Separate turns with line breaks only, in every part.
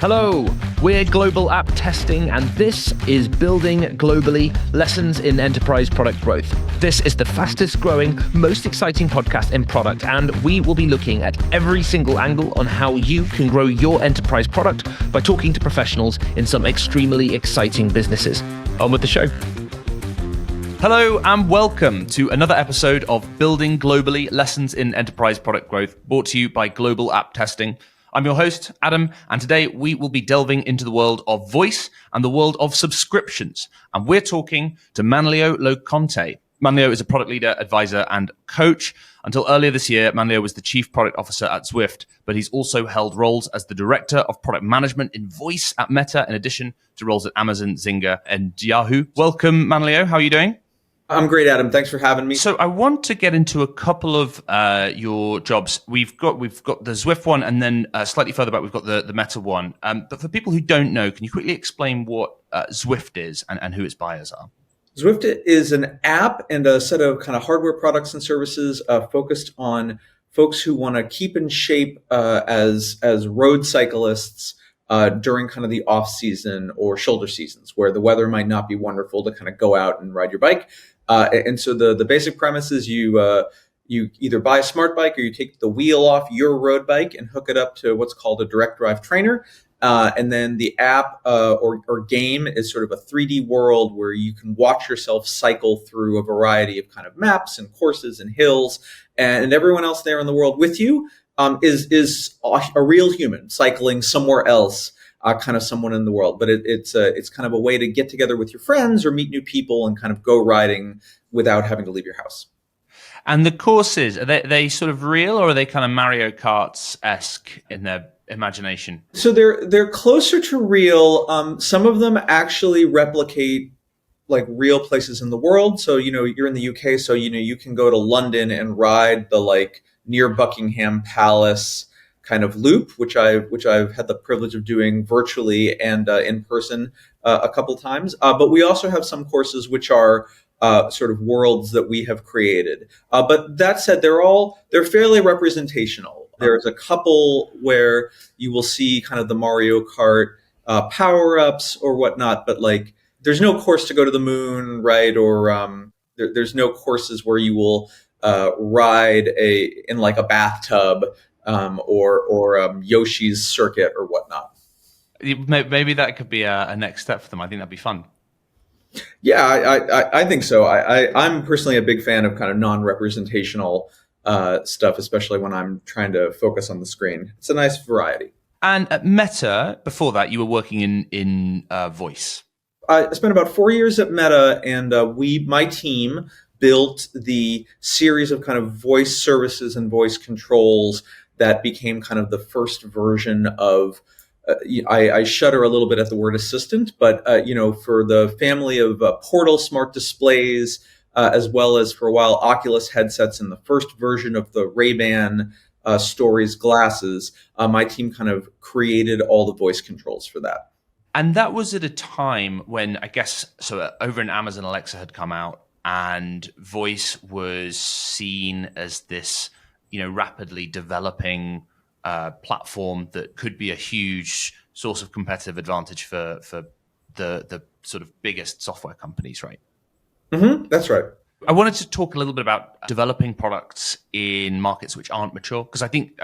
Hello, we're Global App Testing, and this is Building Globally, Lessons in Enterprise Product Growth. This is the fastest growing, most exciting podcast in product, and we will be looking at every single angle on how you can grow your enterprise product by talking to professionals in some extremely exciting businesses. On with the show. Hello and welcome to another episode of Building Globally, Lessons in Enterprise Product Growth, brought to you by Global App Testing. I'm your host, Adam, and today we will be delving into the world of voice and the world of subscriptions. And we're talking to Manlio Lo Conte. Manlio is a product leader, advisor, and coach. Until earlier this year, Manlio was the chief product officer at Zwift, but he's also held roles as the director of product management in voice at Meta, in addition to roles at Amazon, Zynga, and Yahoo. Welcome, Manlio. How are you doing?
I'm great, Adam. Thanks for having me.
So I want to get into a couple of your jobs. We've got the Zwift one, and then slightly further back, we've got the Meta one. But for people who don't know, can you quickly explain what Zwift is and who its buyers are?
Zwift is an app and a set of kind of hardware products and services focused on folks who want to keep in shape as road cyclists during kind of the off season or shoulder seasons, where the weather might not be wonderful to kind of go out and ride your bike. And so the basic premise is you either buy a smart bike or you take the wheel off your road bike and hook it up to what's called a direct drive trainer. And then the app or game is sort of a 3D world where you can watch yourself cycle through a variety of kind of maps and courses and hills, and everyone else there in the world with you is a real human cycling somewhere else. Kind of someone in the world, but it's kind of a way to get together with your friends or meet new people and kind of go riding without having to leave your house.
And the courses, are they sort of real, or are they kind of Mario Karts-esque in their imagination?
So they're closer to real. Some of them actually replicate like real places in the world. So, you're in the UK, so, you can go to London and ride the like near Buckingham Palace kind of loop, which I've had the privilege of doing virtually and in person a couple times. But we also have some courses which are sort of worlds that we have created. But that said, they're fairly representational. There's a couple where you will see kind of the Mario Kart power-ups or whatnot, but like there's no course to go to the moon, right? Or there's no courses where you will ride in like a bathtub. Or Yoshi's circuit or whatnot.
Maybe that could be a next step for them. I think that'd be fun.
Yeah, I think so. I'm personally a big fan of kind of non-representational stuff, especially when I'm trying to focus on the screen. It's a nice variety.
And at Meta, before that, you were working in voice.
I spent about 4 years at Meta, and my team built the series of kind of voice services and voice controls that became kind of the first version of, I shudder a little bit at the word assistant, but, for the family of Portal smart displays, as well as for a while, Oculus headsets and the first version of the Ray-Ban Stories glasses, my team kind of created all the voice controls for that.
And that was at a time when, I guess, so over in Amazon, Alexa had come out, and voice was seen as this rapidly developing platform that could be a huge source of competitive advantage for the sort of biggest software companies, right?
Mm-hmm, that's right.
I wanted to talk a little bit about developing products in markets which aren't mature, because I think,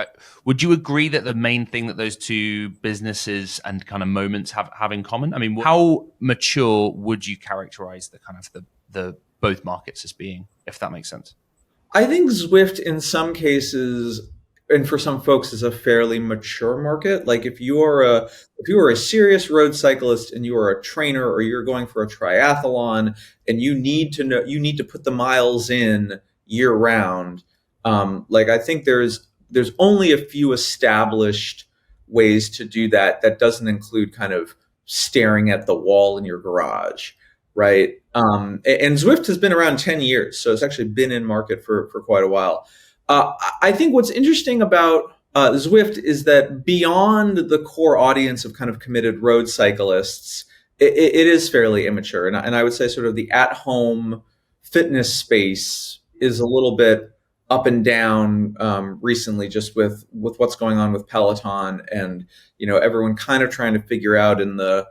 would you agree that the main thing that those two businesses and kind of moments have in common? I mean, how mature would you characterize the kind of the both markets as being, if that makes sense?
I think Zwift in some cases, and for some folks, is a fairly mature market. Like if you are a serious road cyclist and you are a trainer or you're going for a triathlon and you need to put the miles in year round. I think there's only a few established ways to do that. That doesn't include kind of staring at the wall in your garage. Right. And Zwift has been around 10 years. So it's actually been in market for quite a while. I think what's interesting about Zwift is that beyond the core audience of kind of committed road cyclists, it is fairly immature. And I would say sort of the at-home fitness space is a little bit up and down recently, just with what's going on with Peloton, and everyone kind of trying to figure out in the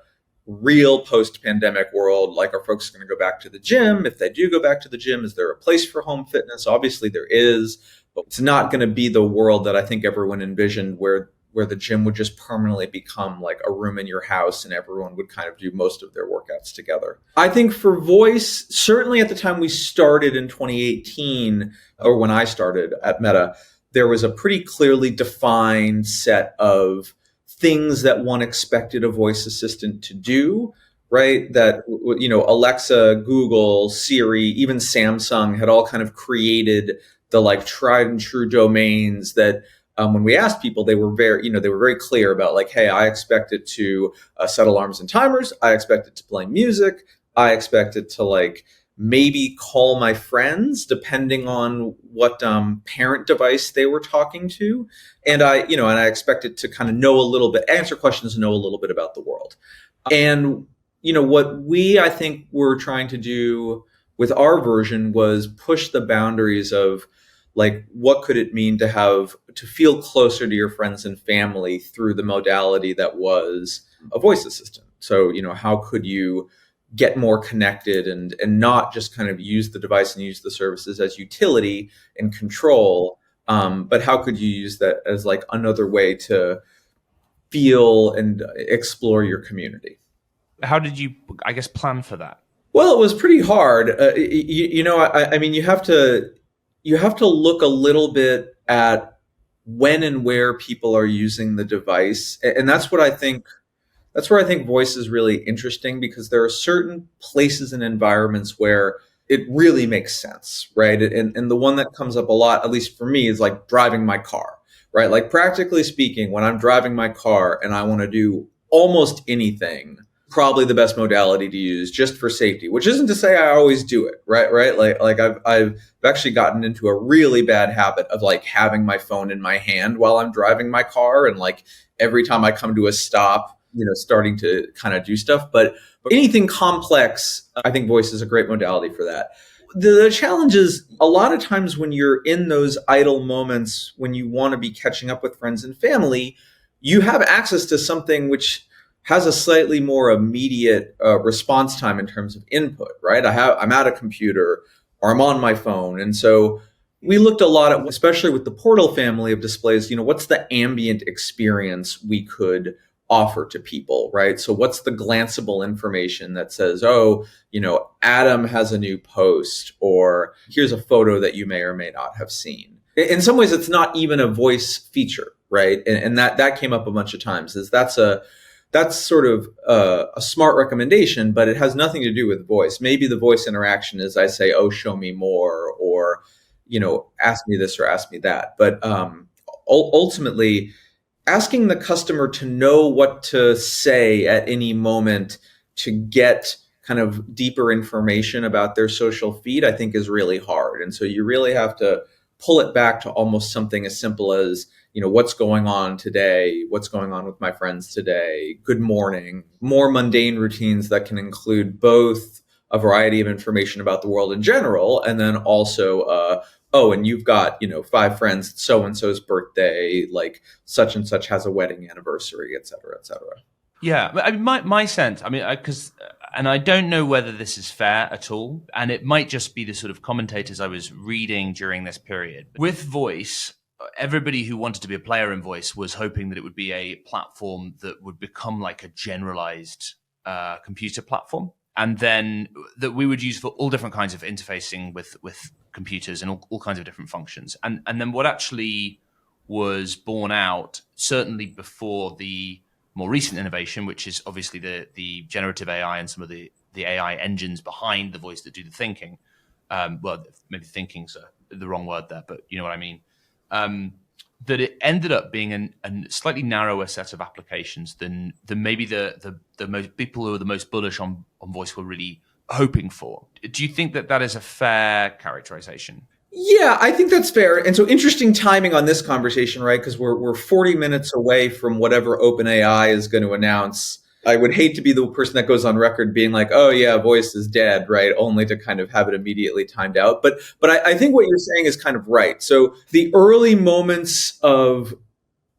real post-pandemic world, like, are folks going to go back to the gym? If they do go back to the gym, is there a place for home fitness? Obviously there is, but it's not going to be the world that I think everyone envisioned, where the gym would just permanently become like a room in your house and everyone would kind of do most of their workouts together. I think for voice, certainly at the time we started in 2018, or when I started at Meta, there was a pretty clearly defined set of things that one expected a voice assistant to do, right? That, Alexa, Google, Siri, even Samsung had all kind of created the like tried and true domains that when we asked people, they were very clear about like, hey, I expect it to set alarms and timers. I expect it to play music. I expect it to like maybe call my friends depending on what parent device they were talking to. And I expect it to kind of know a little bit, answer questions, and know a little bit about the world. And, what I think we're trying to do with our version was push the boundaries of like, what could it mean to feel closer to your friends and family through the modality that was a voice assistant? So, how could you get more connected and not just kind of use the device and use the services as utility and control, but how could you use that as like another way to feel and explore your community?
How did you, I guess, plan for that?
Well, it was pretty hard. I mean, you have to look a little bit at when and where people are using the device, and that's where I think voice is really interesting, because there are certain places and environments where it really makes sense, right? And the one that comes up a lot, at least for me, is like driving my car, right? Like, practically speaking, when I'm driving my car and I want to do almost anything, probably the best modality to use just for safety, which isn't to say I always do it, right? Like I've actually gotten into a really bad habit of like having my phone in my hand while I'm driving my car, and like every time I come to a stop, starting to kind of do stuff. But anything complex, I think voice is a great modality for that. The challenge is a lot of times when you're in those idle moments, when you want to be catching up with friends and family, you have access to something which has a slightly more immediate response time in terms of input, right? I'm at a computer or I'm on my phone. And so we looked a lot at, especially with the Portal family of displays, what's the ambient experience we could offer to people, right? So what's the glanceable information that says, oh, Adam has a new post, or here's a photo that you may or may not have seen. In some ways, it's not even a voice feature, right? And that came up a bunch of times. That's sort of a smart recommendation, but it has nothing to do with voice. Maybe the voice interaction is I say, oh, show me more, or, ask me this or ask me that. But ultimately, asking the customer to know what to say at any moment to get kind of deeper information about their social feed, I think is really hard. And so you really have to pull it back to almost something as simple as, what's going on today? What's going on with my friends today? Good morning. More mundane routines that can include both a variety of information about the world in general, and then also, oh, and you've got, 5 friends, it's so-and-so's birthday, like such and such has a wedding anniversary, et cetera, et cetera.
Yeah, I mean, my sense, I mean, and I don't know whether this is fair at all, and it might just be the sort of commentators I was reading during this period. With voice, everybody who wanted to be a player in voice was hoping that it would be a platform that would become like a generalized computer platform, and then that we would use for all different kinds of interfacing with computers and all kinds of different functions. And then what actually was born out, certainly before the more recent innovation, which is obviously the generative AI and some of the AI engines behind the voice that do the thinking. Well, maybe thinking's the wrong word there, but you know what I mean. That it ended up being a slightly narrower set of applications than maybe the most people who are the most bullish on voice were really hoping for. Do you think that is a fair characterization?
Yeah, I think that's fair. And so interesting timing on this conversation, right? Because we're 40 minutes away from whatever OpenAI is going to announce I would hate to be the person that goes on record being like, oh yeah, voice is dead, right? Only to kind of have it immediately timed out. But I think what you're saying is kind of right. So the early moments of,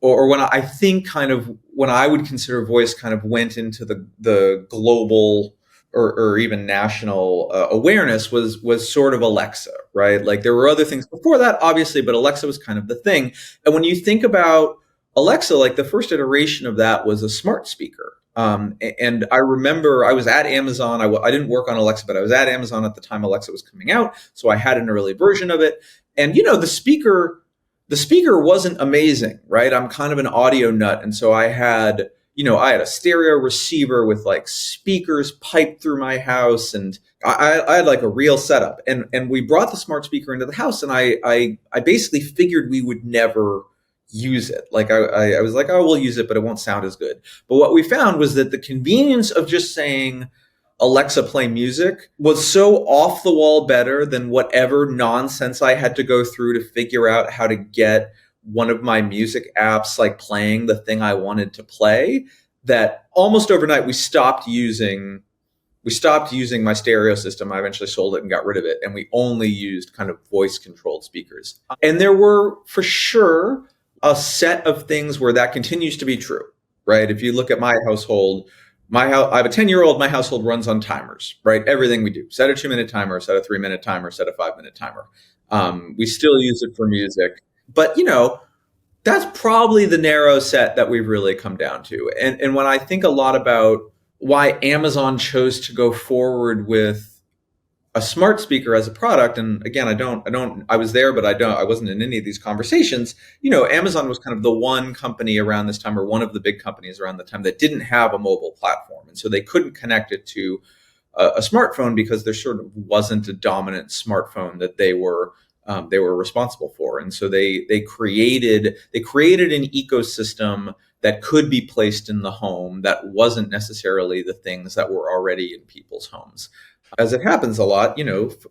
or when I think kind of when I would consider voice kind of went into the global or even national awareness was sort of Alexa, right? Like there were other things before that, obviously, but Alexa was kind of the thing. And when you think about Alexa, like the first iteration of that was a smart speaker. And I remember I was at Amazon. I didn't work on Alexa, but I was at Amazon at the time Alexa was coming out. So I had an early version of it. And, the speaker wasn't amazing, right? I'm kind of an audio nut. And so I had a stereo receiver with like speakers piped through my house. And I had like a real setup. And we brought the smart speaker into the house. And I basically figured we would never use it. Like I was like, oh, we'll use it, but it won't sound as good. But what we found was that the convenience of just saying, Alexa, play music was so off the wall better than whatever nonsense I had to go through to figure out how to get one of my music apps like playing the thing I wanted to play, that almost overnight we stopped using my stereo system. I eventually sold it and got rid of it. And we only used kind of voice controlled speakers. And there were for sure a set of things where that continues to be true, right? If you look at my household, I have a 10-year-old, my household runs on timers, right? Everything we do, set a 2-minute timer, set a 3-minute timer, set a 5-minute timer. We still use it for music, but that's probably the narrow set that we've really come down to. And when I think a lot about why Amazon chose to go forward with a smart speaker as a product, and again, I was there, but I wasn't in any of these conversations. Amazon was kind of the one company around this time, or one of the big companies around the time, that didn't have a mobile platform. And so they couldn't connect it to a smartphone because there sort of wasn't a dominant smartphone that they were responsible for. And so they created an ecosystem that could be placed in the home that wasn't necessarily the things that were already in people's homes. As it happens a lot,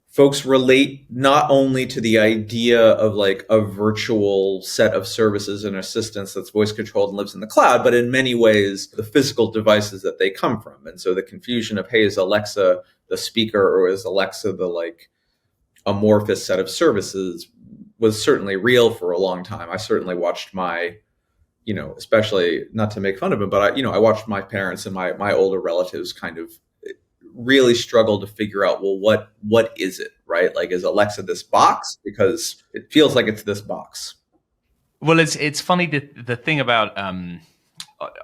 folks relate not only to the idea of like a virtual set of services and assistance that's voice controlled and lives in the cloud, but in many ways, the physical devices that they come from. And so the confusion of, hey, is Alexa the speaker or is Alexa the like amorphous set of services was certainly real for a long time. I certainly watched my, especially not to make fun of it, but I watched my parents and my older relatives kind of really struggle to figure out, well, what is it, right? Like, is Alexa this box? Because it feels like it's this box.
Well, it's funny that the thing about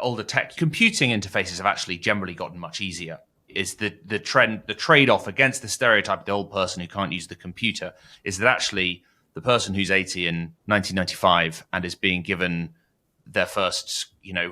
older tech computing interfaces have actually generally gotten much easier. Is the trade-off against the stereotype of the old person who can't use the computer is that actually the person who's 80 in 1995 and is being given their first,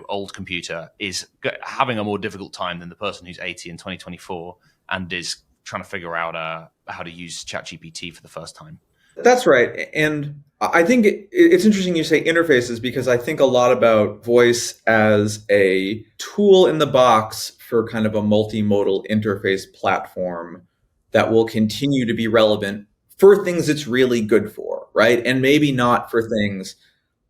old computer is having a more difficult time than the person who's 80 in 2024 and is trying to figure out how to use ChatGPT for the first time.
That's right. And I think it's interesting you say interfaces, because I think a lot about voice as a tool in the box for kind of a multimodal interface platform that will continue to be relevant for things it's really good for, right? And maybe not for things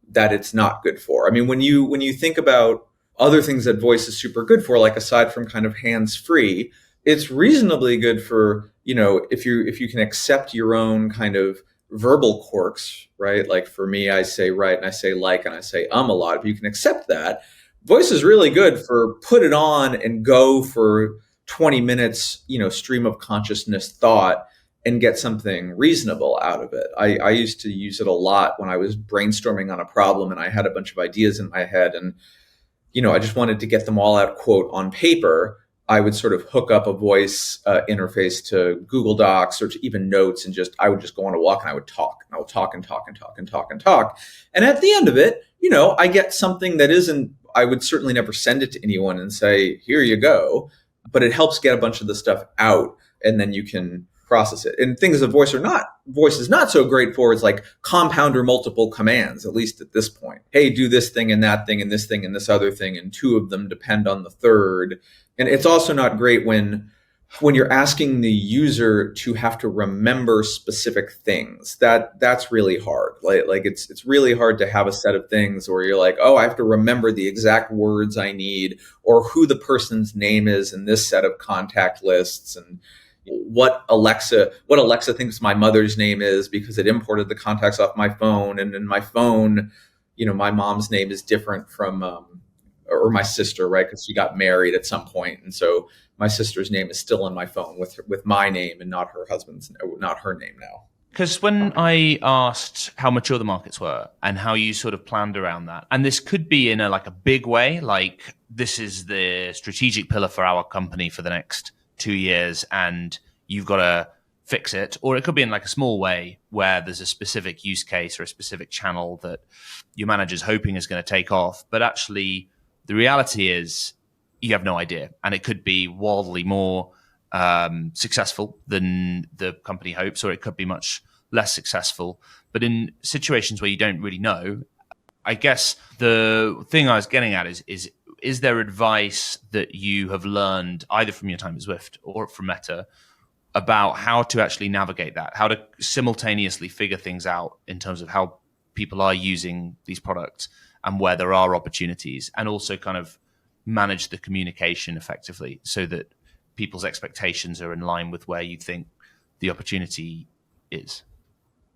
that it's not good for. I mean, when you think about other things that voice is super good for, like aside from kind of hands-free, it's reasonably good for, if you can accept your own kind of verbal quirks, right? Like for me, I say right and I say like and I say a lot. If you can accept that, voice is really good for put it on and go for 20 minutes, stream of consciousness thought and get something reasonable out of it. I used to use it a lot when I was brainstorming on a problem and I had a bunch of ideas in my head and, I just wanted to get them all out, quote, on paper. I would sort of hook up a voice interface to Google Docs or to even Notes, and I would just go on a walk and I would talk. And I would talk and talk and talk and talk and talk. And at the end of it, I get something that isn't, I would certainly never send it to anyone and say, here you go. But it helps get a bunch of the stuff out and then you can process it. And things that voice is not so great for is like compound or multiple commands, at least at this point. Hey, do this thing and that thing and this thing and this other thing, and two of them depend on the third. And it's also not great when when you're asking the user to have to remember specific things, that's really hard. Like it's really hard to have a set of things where you're like, oh, I have to remember the exact words I need, or who the person's name is in this set of contact lists, and what Alexa thinks my mother's name is because it imported the contacts off my phone, and in my phone, my mom's name is different from or my sister, right? Because she got married at some point, and so my sister's name is still on my phone with my name and not her name now.
Because when I asked how mature the markets were and how you sort of planned around that, and this could be in a big way, like this is the strategic pillar for our company for the next 2 years, and you've got to fix it, or it could be in a small way where there's a specific use case or a specific channel that your manager's hoping is going to take off, but actually the reality is you have no idea, and it could be wildly more successful than the company hopes, or it could be much less successful. But in situations where you don't really know, I guess the thing I was getting at is there advice that you have learned either from your time at Zwift or from Meta about how to actually navigate that, how to simultaneously figure things out in terms of how people are using these products and where there are opportunities, and also kind of manage the communication effectively so that people's expectations are in line with where you think the opportunity is?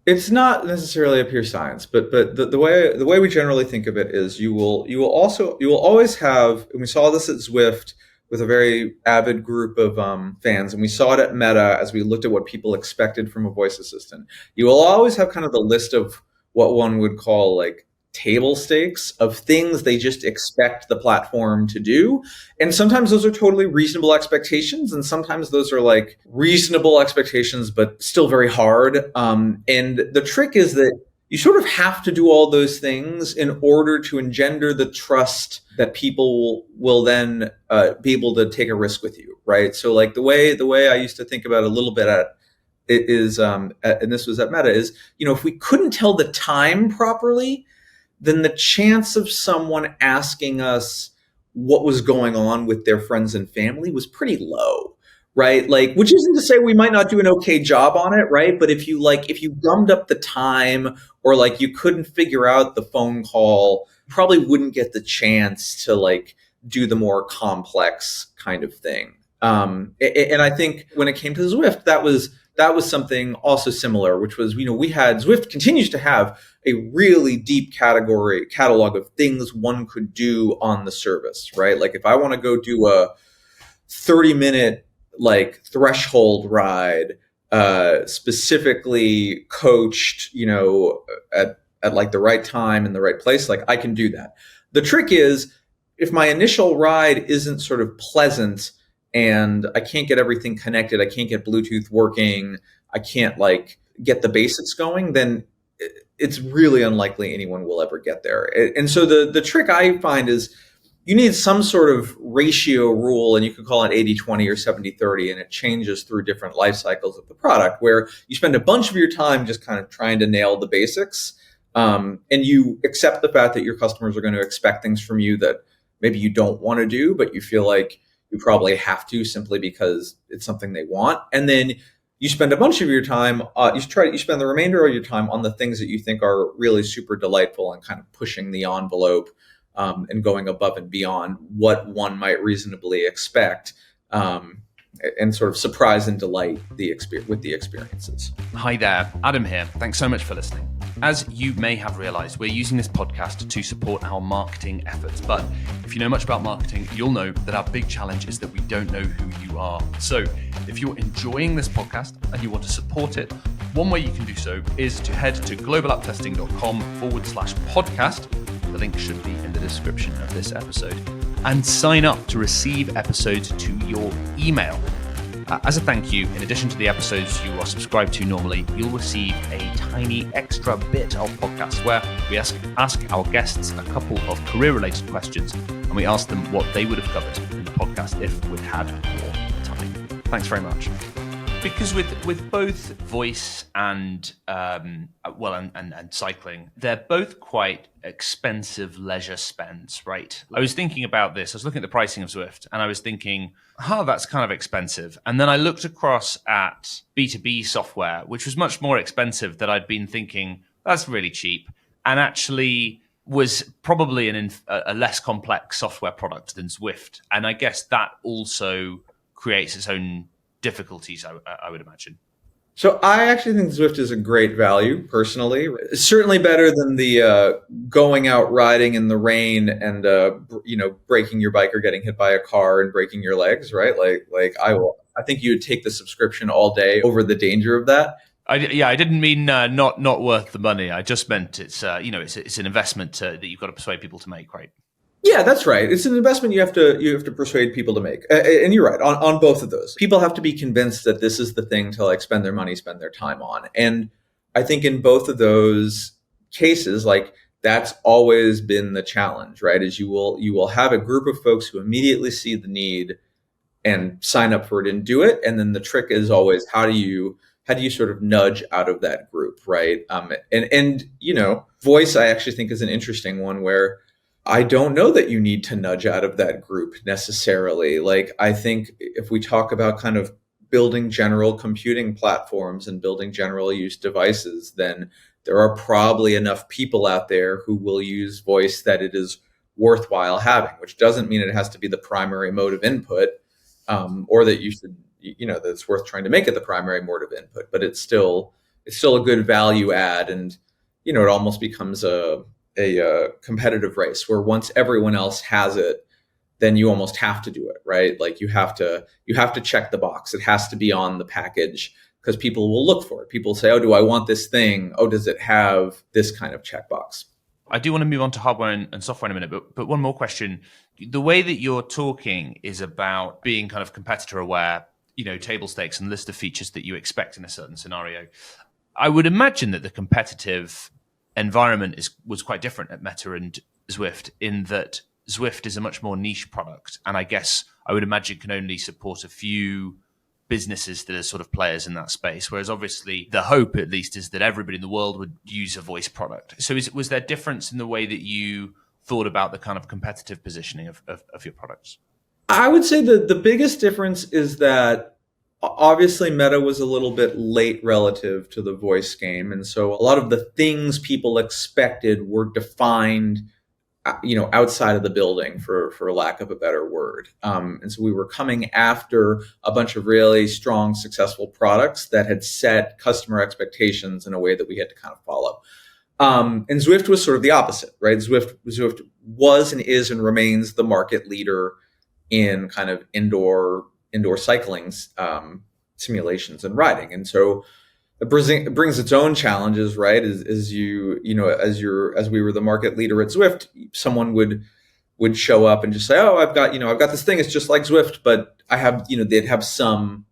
It's not necessarily a pure science, but the way we generally think of it is you will always have, and we saw this at Zwift with a very avid group of fans, and we saw it at Meta as we looked at what people expected from a voice assistant. You will always have kind of the list of what one would call table stakes of things they just expect the platform to do. And sometimes those are totally reasonable expectations, and sometimes those are reasonable expectations, but still very hard. And the trick is that you sort of have to do all those things in order to engender the trust that people will then be able to take a risk with you, right? So the way I used to think about it a little bit at it is, and this was at Meta, is, if we couldn't tell the time properly, then the chance of someone asking us what was going on with their friends and family was pretty low, right? Which isn't to say we might not do an okay job on it, right? But if you gummed up the time, or you couldn't figure out the phone call, you probably wouldn't get the chance to do the more complex kind of thing. And I think when it came to Zwift, that was something also similar, which was, Zwift continues to have a really deep catalog of things one could do on the service, right? If I want to go do a 30-minute threshold ride, specifically coached, at the right time in the right place, I can do that. The trick is, if my initial ride isn't sort of pleasant and I can't get everything connected, I can't get Bluetooth working, I can't get the basics going, then it's really unlikely anyone will ever get there. And so the trick I find is you need some sort of ratio rule, and you could call it 80-20 or 70-30, and it changes through different life cycles of the product, where you spend a bunch of your time just kind of trying to nail the basics, and you accept the fact that your customers are going to expect things from you that maybe you don't want to do, but you feel like you probably have to simply because it's something they want. And then you spend a bunch of your time, you spend the remainder of your time on the things that you think are really super delightful and kind of pushing the envelope, and going above and beyond what one might reasonably expect, and sort of surprise and delight with the experiences.
Hi there, Adam here. Thanks so much for listening. As you may have realized, we're using this podcast to support our marketing efforts. But if you know much about marketing, you'll know that our big challenge is that we don't know who you are. So if you're enjoying this podcast and you want to support it, one way you can do so is to head to globalapptesting.com/podcast. The link should be in the description of this episode, and sign up to receive episodes to your email. As a thank you, in addition to the episodes you are subscribed to normally, you'll receive a tiny extra bit of podcast where we ask our guests a couple of career-related questions, and we ask them what they would have covered in the podcast if we'd had more time. Thanks very much. Because with both voice and and cycling, they're both quite expensive leisure spends, right? I was thinking about this. I was looking at the pricing of Zwift, and I was thinking, that's kind of expensive. And then I looked across at B2B software, which was much more expensive, that I'd been thinking that's really cheap, and actually was probably a less complex software product than Zwift. And I guess that also creates its own difficulties, I would imagine.
So I actually think Zwift is a great value, personally. It's certainly better than the going out riding in the rain and breaking your bike or getting hit by a car and breaking your legs, right? I think you would take the subscription all day over the danger of that.
I didn't mean not worth the money. I just meant it's an investment that you've got to persuade people to make, right?
Yeah, that's right. It's an investment you have to persuade people to make. And you're right on both of those. People have to be convinced that this is the thing to spend their money, spend their time on. And I think in both of those cases, that's always been the challenge, right? Is you will have a group of folks who immediately see the need and sign up for it and do it. And then the trick is always how do you sort of nudge out of that group, right? Voice I actually think is an interesting one where I don't know that you need to nudge out of that group necessarily. I think if we talk about kind of building general computing platforms and building general use devices, then there are probably enough people out there who will use voice that it is worthwhile having, which doesn't mean it has to be the primary mode of input, or that you should, that it's worth trying to make it the primary mode of input, but it's still a good value add. And, it almost becomes a competitive race where once everyone else has it, then you almost have to do it, right? You have to check the box. It has to be on the package because people will look for it. People say, oh, do I want this thing? Oh, does it have this kind of checkbox?
I do want to move on to hardware and software in a minute, but one more question. The way that you're talking is about being kind of competitor aware, table stakes and list of features that you expect in a certain scenario. I would imagine that the competitive environment was quite different at Meta and Zwift, in that Zwift is a much more niche product, and I guess I would imagine can only support a few businesses that are sort of players in that space, whereas obviously the hope at least is that everybody in the world would use a voice product. So was there difference in the way that you thought about the kind of competitive positioning of your products?
I would say that the biggest difference is that obviously Meta was a little bit late relative to the voice game. And so a lot of the things people expected were defined, outside of the building, for lack of a better word. And so we were coming after a bunch of really strong, successful products that had set customer expectations in a way that we had to kind of follow. And Zwift was sort of the opposite, right? Zwift was and is and remains the market leader in kind of indoor cycling simulations and riding. And so it brings its own challenges, right? As we were the market leader at Zwift, someone would show up and just say, oh, I've got this thing. It's just like Zwift, but I have, they'd have some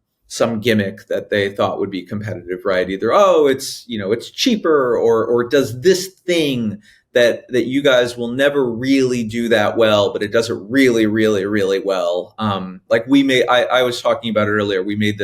gimmick that they thought would be competitive, right? Either, oh, it's cheaper, or it does this thing that you guys will never really do that well, but it does it really, really, really well. I was talking about it earlier. We made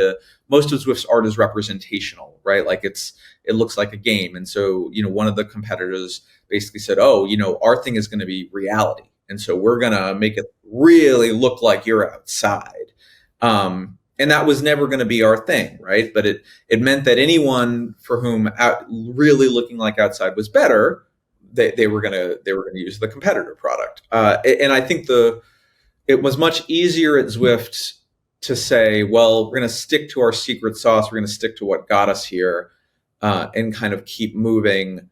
most of Zwift's art is representational, right? It looks like a game. And so, one of the competitors basically said, oh, our thing is going to be reality. And so we're going to make it really look like you're outside. And that was never going to be our thing, right? But it meant that anyone for whom really looking like outside was better, they were going to use the competitor product. And I think it was much easier at Zwift to say, well, we're going to stick to our secret sauce. We're going to stick to what got us here, and kind of keep moving,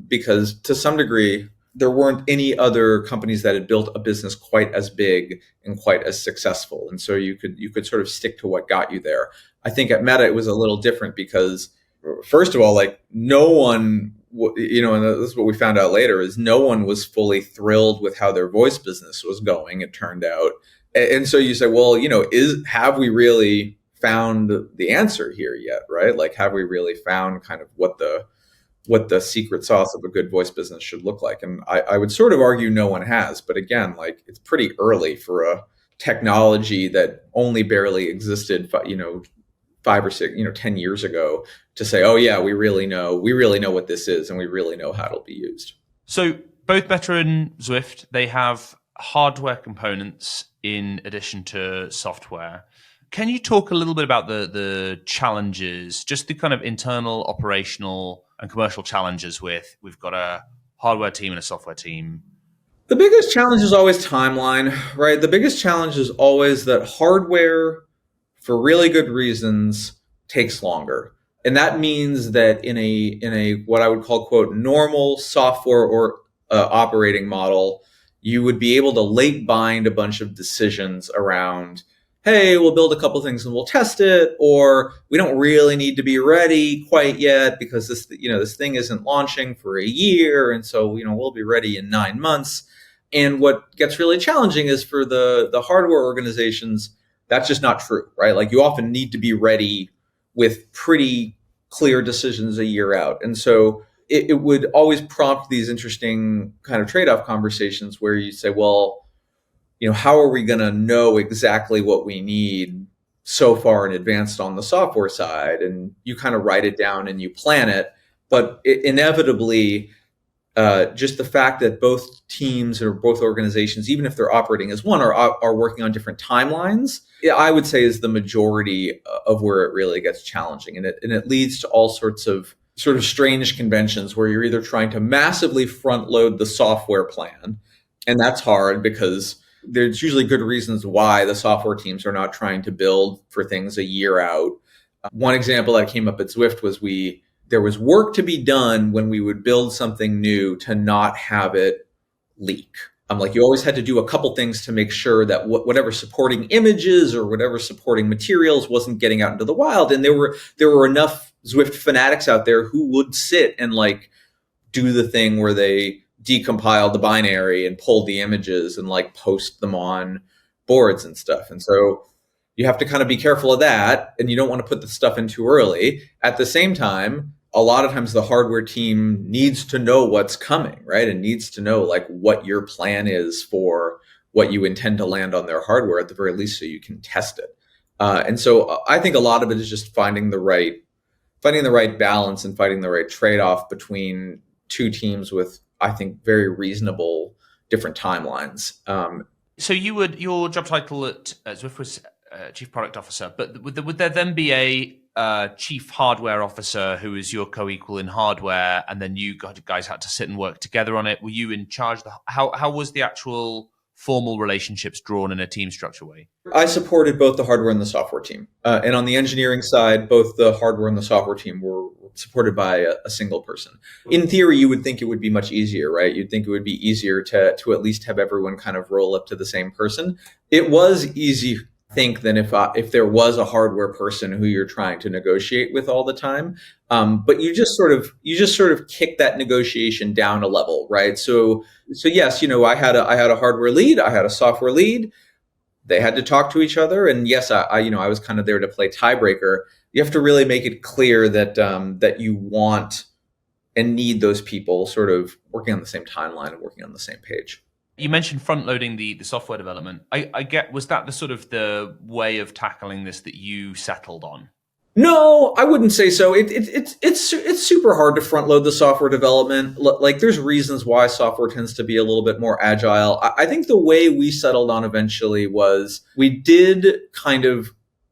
because to some degree, there weren't any other companies that had built a business quite as big and quite as successful. And so you could sort of stick to what got you there. I think at Meta, it was a little different because, first of all, no one, and this is what we found out later, is no one was fully thrilled with how their voice business was going, it turned out. And so you say, well, have we really found the answer here yet, right? Have we really found kind of what the secret sauce of a good voice business should look like? And I would sort of argue no one has. But again, it's pretty early for a technology that only barely existed, 5 or 6, 10 years ago to say, oh yeah, we really know what this is and we really know how it'll be used.
So both Meta and Zwift, they have hardware components in addition to software. Can you talk a little bit about the challenges, just the kind of internal, operational, and commercial challenges we've got a hardware team and a software team?
The biggest challenge is always timeline, right? The biggest challenge is always that hardware, for really good reasons, takes longer. And that means that in a what I would call, quote, normal software or operating model, you would be able to late bind a bunch of decisions around, hey, we'll build a couple things and we'll test it, or we don't really need to be ready quite yet because this thing isn't launching for a year, and so we'll be ready in 9 months. And what gets really challenging is for the hardware organizations, that's just not true, right? Like you often need to be ready with pretty clear decisions a year out. And so it would always prompt these interesting kind of trade-off conversations where you say, well, how are we going to know exactly what we need so far in advance on the software side? And you kind of write it down and you plan it. But inevitably, just the fact that both teams or both organizations, even if they're operating as one, are working on different timelines, I would say is the majority of where it really gets challenging. And it leads to all sorts of sort of strange conventions where you're either trying to massively front load the software plan, and that's hard because there's usually good reasons why the software teams are not trying to build for things a year out. One example that came up at Zwift was there was work to be done when we would build something new to not have it leak. Like you always had to do a couple things to make sure that whatever supporting images or whatever supporting materials wasn't getting out into the wild. And there were enough Zwift fanatics out there who would sit and like do the thing where they decompile the binary and pull the images and like post them on boards and stuff. And so you have to kind of be careful of that, and you don't want to put the stuff in too early. At the same time, a lot of times the hardware team needs to know what's coming, right? And needs to know like what your plan is for what you intend to land on their hardware at the very least, so you can test it. And so I think a lot of it is just finding the right balance and finding the right trade-off between two teams with, I think, very reasonable different timelines.
So your job title at Zwift was Chief Product Officer, but would there then be a Chief Hardware Officer who is your co-equal in hardware, and then you guys had to sit and work together on it? Were you in charge? How was the actual formal relationships drawn in a team structure way?
I supported both the hardware and the software team. And on the engineering side, both the hardware and the software team were supported by a single person. In theory, you would think it would be much easier, right? You'd think it would be easier to at least have everyone kind of roll up to the same person. It was easy, I think, than if there was a hardware person who you're trying to negotiate with all the time. But you just sort of kick that negotiation down a level, right? So yes, I had a hardware lead, I had a software lead. They had to talk to each other, and yes, I was kind of there to play tiebreaker. You have to really make it clear that you want and need those people sort of working on the same timeline and working on the same page.
You mentioned front loading the software development. I get, was that the way of tackling this that you settled on?
No, I wouldn't say so. It's super hard to front load the software development. Like there's reasons why software tends to be a little bit more agile. I think the way we settled on eventually was we did kind of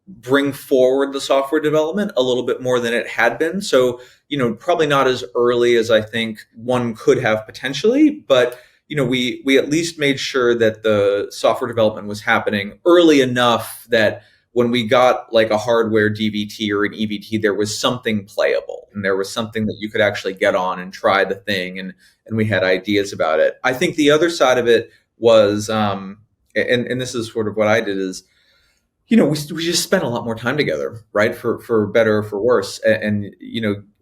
bring forward the software development a little bit more than it had been. So, probably not as early as I think one could have potentially, but we at least made sure that the software development was happening early enough that when we got like a hardware DVT or an EVT, there was something playable and there was something that you could actually get on and try the thing. And we had ideas about it. I think the other side of it was, and this is sort of what I did is, we just spent a lot more time together, right? For better or for worse. And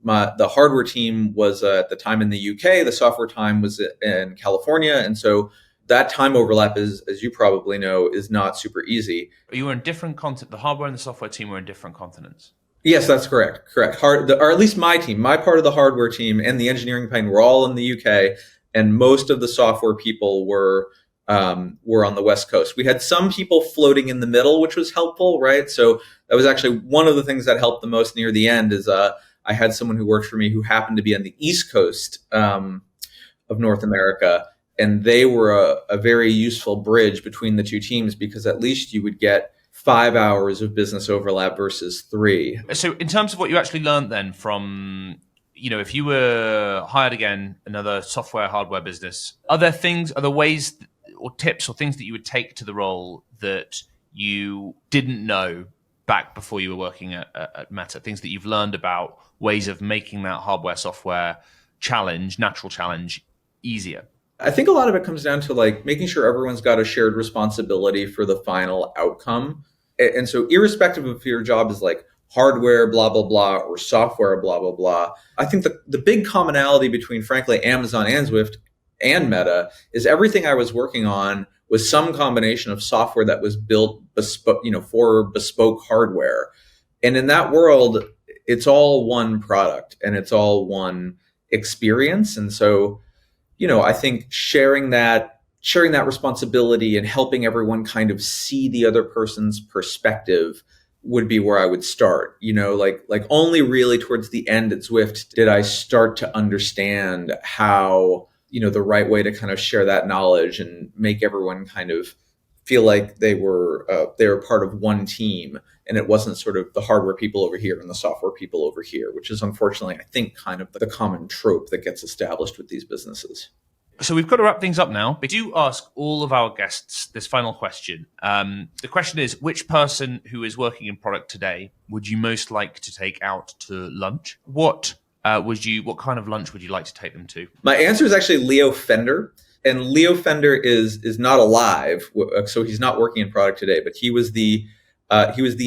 the hardware team was at the time in the UK, the software time was in California. And so that time overlap is, as you probably know, is not super easy.
You were in different continents. The hardware and the software team were in different continents.
Yes, that's correct. Or at least my team, my part of the hardware team and the engineering team were all in the UK, and most of the software people were were on the West Coast. We had some people floating in the middle, which was helpful, right? So that was actually one of the things that helped the most near the end is I had someone who worked for me who happened to be on the East Coast of North America. And they were a very useful bridge between the two teams because at least you would get 5 hours of business overlap versus 3.
So in terms of what you actually learned then from, if you were hired again, another software, hardware business, are there ways or tips or things that you would take to the role that you didn't know back before you were working at Meta, things that you've learned about ways of making that hardware, software natural challenge easier?
I think a lot of it comes down to like making sure everyone's got a shared responsibility for the final outcome. And so irrespective of if your job is like hardware, blah, blah, blah, or software, blah, blah, blah, I think the big commonality between, frankly, Amazon and Zwift and Meta is everything I was working on was some combination of software that was built for bespoke hardware. And in that world, it's all one product and it's all one experience. And so, I think sharing that responsibility and helping everyone kind of see the other person's perspective would be where I would start. Like only really towards the end at Zwift did I start to understand how, the right way to kind of share that knowledge and make everyone kind of feel like they were part of one team. And it wasn't sort of the hardware people over here and the software people over here, which is unfortunately, I think, kind of the common trope that gets established with these businesses.
So we've got to wrap things up now. We do ask all of our guests this final question. The question is, which person who is working in product today would you most like to take out to lunch? What kind of lunch would you like to take them to?
My answer is actually Leo Fender. And Leo Fender is not alive, so he's not working in product today, but he was the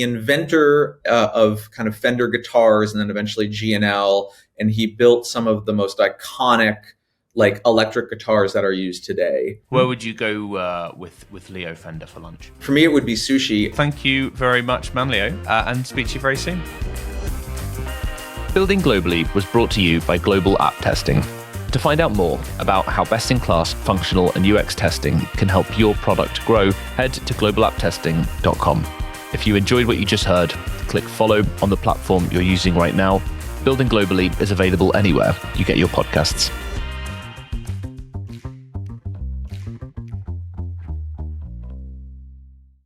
inventor of kind of Fender guitars and then eventually G&L, and he built some of the most iconic like electric guitars that are used today.
Where would you go with Leo Fender for lunch?
For me, it would be sushi.
Thank you very much, Manlio, and speak to you very soon.
Building Globally was brought to you by Global App Testing. To find out more about how best-in-class functional and UX testing can help your product grow, head to globalapptesting.com. If you enjoyed what you just heard, click follow on the platform you're using right now. Building Globally is available anywhere you get your podcasts.